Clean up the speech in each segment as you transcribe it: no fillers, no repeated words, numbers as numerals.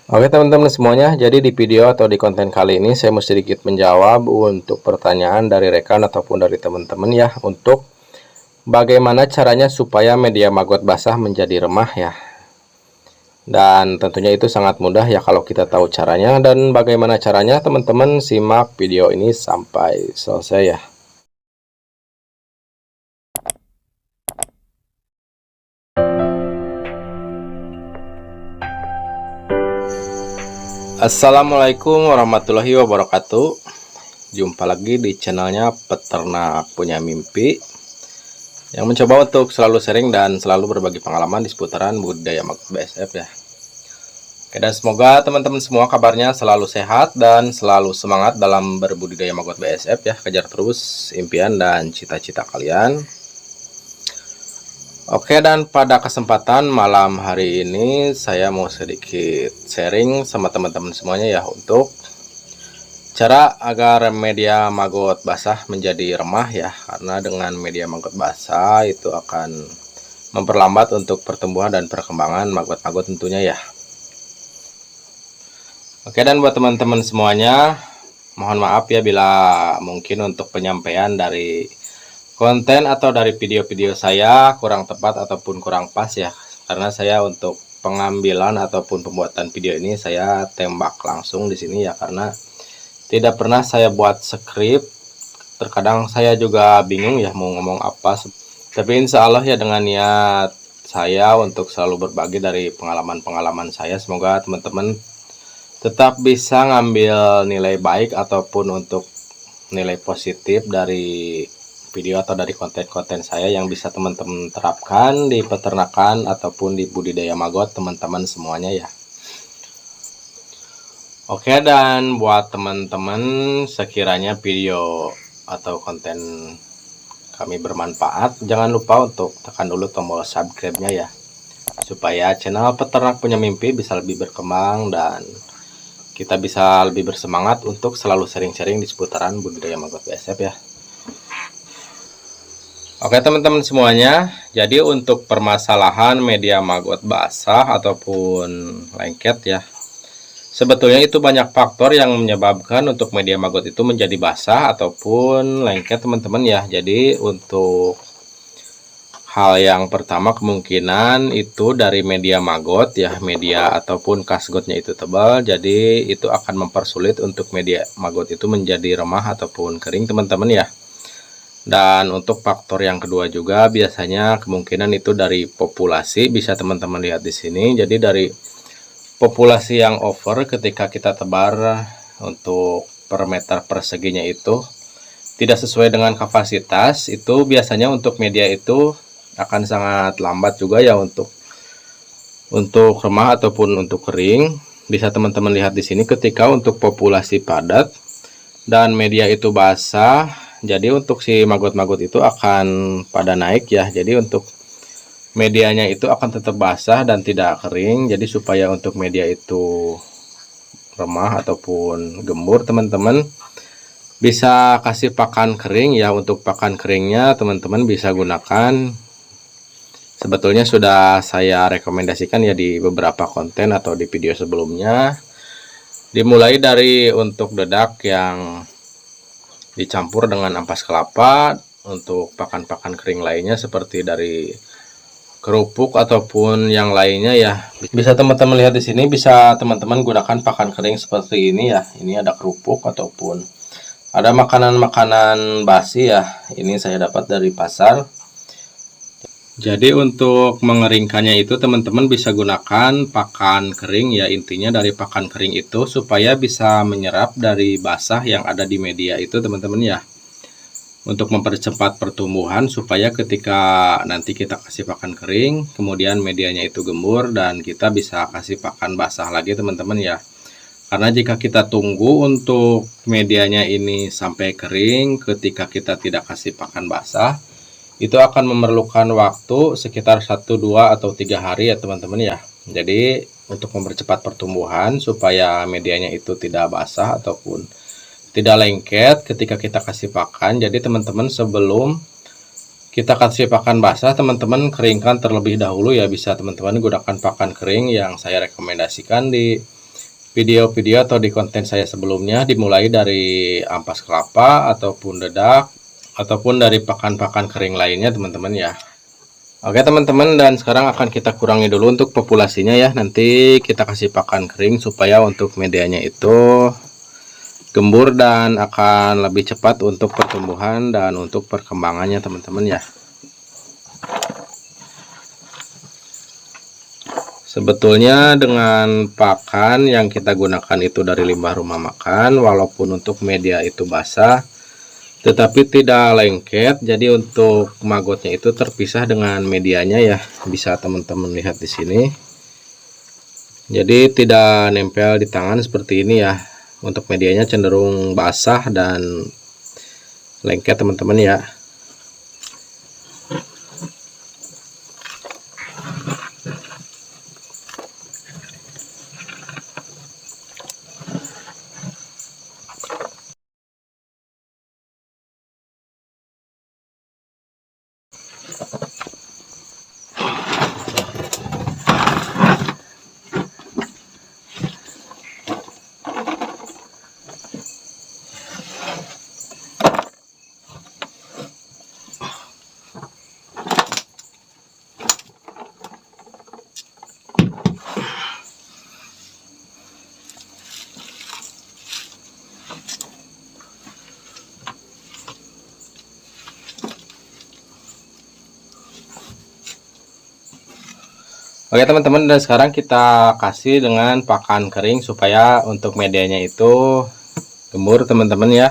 Oke teman-teman semuanya, jadi di video atau di konten kali ini saya mau sedikit menjawab untuk pertanyaan dari rekan ataupun dari teman-teman ya, untuk bagaimana caranya supaya media maggot basah menjadi remah ya. Dan tentunya itu sangat mudah ya kalau kita tahu caranya. Dan bagaimana caranya, teman-teman simak video ini sampai selesai ya. Assalamualaikum warahmatullahi wabarakatuh. Jumpa lagi di channelnya Peternak Punya Mimpi, yang mencoba untuk selalu sharing dan selalu berbagi pengalaman di seputaran budidaya maggot BSF ya. Oke, dan semoga teman-teman semua kabarnya selalu sehat dan selalu semangat dalam berbudidaya maggot BSF ya. Kejar terus impian dan cita-cita kalian. Oke, dan pada kesempatan malam hari ini saya mau sedikit sharing sama teman-teman semuanya ya, untuk cara agar media maggot basah menjadi remah ya. Karena dengan media maggot basah itu akan memperlambat untuk pertumbuhan dan perkembangan maggot-maggot tentunya ya. Oke, dan buat teman-teman semuanya, mohon maaf ya bila mungkin untuk penyampaian dari konten atau dari video-video saya kurang tepat ataupun kurang pas ya. Karena saya untuk pengambilan ataupun pembuatan video ini saya tembak langsung di sini ya, karena tidak pernah saya buat skrip. Terkadang saya juga bingung ya mau ngomong apa. Tapi insya Allah ya, dengan niat saya untuk selalu berbagi dari pengalaman-pengalaman saya, semoga teman-teman tetap bisa ngambil nilai baik ataupun untuk nilai positif dari video atau dari konten-konten saya yang bisa teman-teman terapkan di peternakan ataupun di budidaya maggot teman-teman semuanya ya. Oke, dan buat teman-teman sekiranya video atau konten kami bermanfaat, jangan lupa untuk tekan dulu tombol subscribe-nya ya, supaya channel Peternak Punya Mimpi bisa lebih berkembang dan kita bisa lebih bersemangat untuk selalu sharing-sharing di seputaran budidaya maggot BSF ya. Oke teman-teman semuanya, jadi untuk permasalahan media maggot basah ataupun lengket ya, sebetulnya itu banyak faktor yang menyebabkan untuk media maggot itu menjadi basah ataupun lengket teman-teman ya. Jadi untuk hal yang pertama, kemungkinan itu dari media maggot ya, media ataupun kasgotnya itu tebal, jadi itu akan mempersulit untuk media maggot itu menjadi remah ataupun kering teman-teman ya. Dan untuk faktor yang kedua juga biasanya kemungkinan itu dari populasi, bisa teman-teman lihat di sini. Jadi dari populasi yang over ketika kita tebar untuk per meter perseginya itu tidak sesuai dengan kapasitas, itu biasanya untuk media itu akan sangat lambat juga ya untuk remah ataupun untuk kering. Bisa teman-teman lihat di sini, ketika untuk populasi padat dan media itu basah, jadi untuk si maggot-maggot itu akan pada naik ya. Jadi untuk medianya itu akan tetap basah dan tidak kering. Jadi supaya untuk media itu remah ataupun gembur, teman-teman bisa kasih pakan kering ya. Untuk pakan keringnya teman-teman bisa gunakan, sebetulnya sudah saya rekomendasikan ya di beberapa konten atau di video sebelumnya. Dimulai dari untuk dedak yang dicampur dengan ampas kelapa, untuk pakan-pakan kering lainnya seperti dari kerupuk ataupun yang lainnya ya. Bisa teman-teman lihat di sini, bisa teman-teman gunakan pakan kering seperti ini ya. Ini ada kerupuk ataupun ada makanan-makanan basi ya. Ini saya dapat dari pasar. Jadi untuk mengeringkannya itu teman-teman bisa gunakan pakan kering ya. Intinya dari pakan kering itu supaya bisa menyerap dari basah yang ada di media itu teman-teman ya, untuk mempercepat pertumbuhan supaya ketika nanti kita kasih pakan kering kemudian medianya itu gembur dan kita bisa kasih pakan basah lagi teman-teman ya. Karena jika kita tunggu untuk medianya ini sampai kering ketika kita tidak kasih pakan basah, itu akan memerlukan waktu sekitar 1, 2, atau 3 hari ya teman-teman ya. Jadi untuk mempercepat pertumbuhan supaya medianya itu tidak basah ataupun tidak lengket ketika kita kasih pakan, jadi teman-teman sebelum kita kasih pakan basah, teman-teman keringkan terlebih dahulu ya. Bisa teman-teman gunakan pakan kering yang saya rekomendasikan di video-video atau di konten saya sebelumnya, dimulai dari ampas kelapa ataupun dedak ataupun dari pakan-pakan kering lainnya teman-teman ya. Oke teman-teman, dan sekarang akan kita kurangi dulu untuk populasinya ya. Nanti kita kasih pakan kering supaya untuk medianya itu gembur dan akan lebih cepat untuk pertumbuhan dan untuk perkembangannya teman-teman ya. Sebetulnya dengan pakan yang kita gunakan itu dari limbah rumah makan, walaupun untuk media itu basah tetapi tidak lengket, jadi untuk magotnya itu terpisah dengan medianya ya. Bisa teman-teman lihat di sini. Jadi tidak nempel di tangan seperti ini ya. Untuk medianya cenderung basah dan lengket teman-teman ya. Oke teman-teman, dan sekarang kita kasih dengan pakan kering supaya untuk medianya itu gembur teman-teman ya.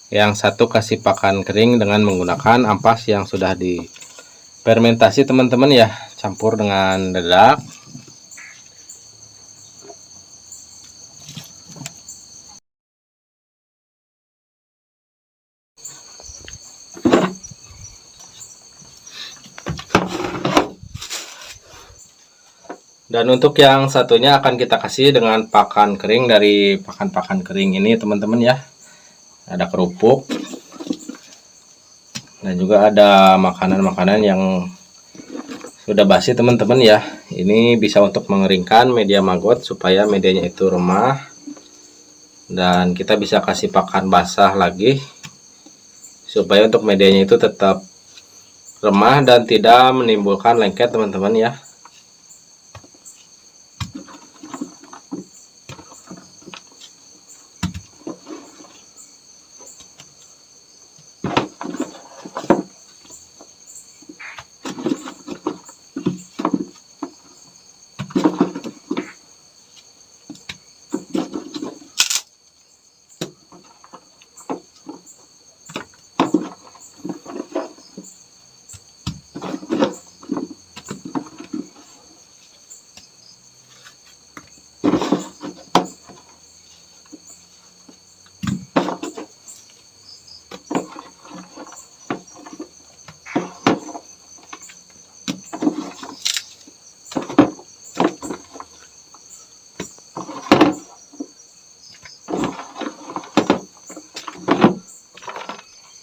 Yang satu kasih pakan kering dengan menggunakan ampas yang sudah difermentasi teman-teman ya, campur dengan dedak. Dan untuk yang satunya akan kita kasih dengan pakan kering dari pakan-pakan kering ini teman-teman ya. Ada kerupuk dan juga ada makanan-makanan yang sudah basi teman-teman ya. Ini bisa untuk mengeringkan media maggot supaya medianya itu remah, dan kita bisa kasih pakan basah lagi supaya untuk medianya itu tetap remah dan tidak menimbulkan lengket teman-teman ya.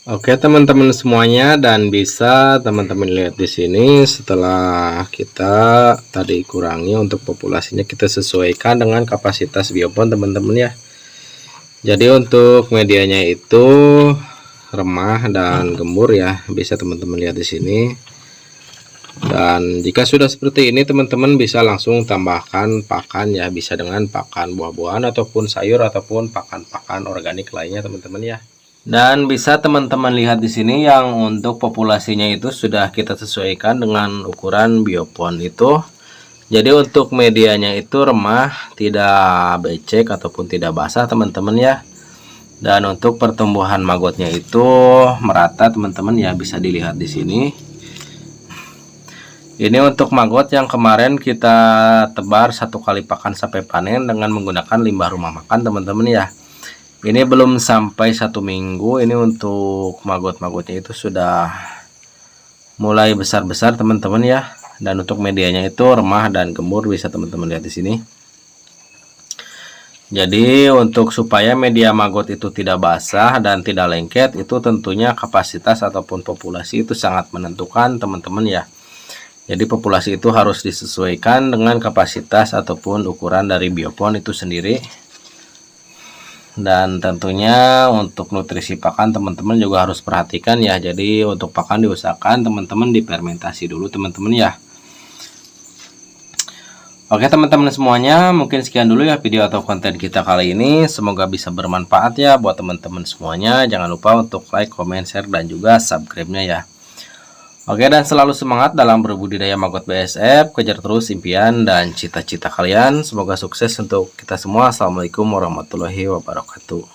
Oke teman-teman semuanya, dan bisa teman-teman lihat di sini setelah kita tadi kurangi untuk populasinya, kita sesuaikan dengan kapasitas biopon teman-teman ya. Jadi untuk medianya itu remah dan gembur ya, bisa teman-teman lihat di sini. Dan jika sudah seperti ini teman-teman bisa langsung tambahkan pakan ya, bisa dengan pakan buah-buahan ataupun sayur ataupun pakan-pakan organik lainnya teman-teman ya. Dan bisa teman-teman lihat di sini yang untuk populasinya itu sudah kita sesuaikan dengan ukuran biopon itu. Jadi untuk medianya itu remah, tidak becek ataupun tidak basah teman-teman ya. Dan untuk pertumbuhan maggotnya itu merata teman-teman ya, bisa dilihat di sini. Ini untuk maggot yang kemarin kita tebar 1 kali pakan sampai panen dengan menggunakan limbah rumah makan teman-teman ya. Ini belum sampai 1 minggu, ini untuk maggot-maggotnya itu sudah mulai besar-besar teman-teman ya. Dan untuk medianya itu remah dan gembur, bisa teman-teman lihat di sini. Jadi untuk supaya media maggot itu tidak basah dan tidak lengket, itu tentunya kapasitas ataupun populasi itu sangat menentukan teman-teman ya. Jadi populasi itu harus disesuaikan dengan kapasitas ataupun ukuran dari biopon itu sendiri. Dan tentunya untuk nutrisi pakan teman-teman juga harus perhatikan ya. Jadi untuk pakan diusahakan teman-teman difermentasi dulu teman-teman ya. Oke teman-teman semuanya, mungkin sekian dulu ya video atau konten kita kali ini. Semoga bisa bermanfaat ya buat teman-teman semuanya. Jangan lupa untuk like, comment, share, dan juga subscribe-nya ya. Oke, dan selalu semangat dalam berbudidaya maggot BSF. Kejar terus impian dan cita-cita kalian. Semoga sukses untuk kita semua. Assalamualaikum warahmatullahi wabarakatuh.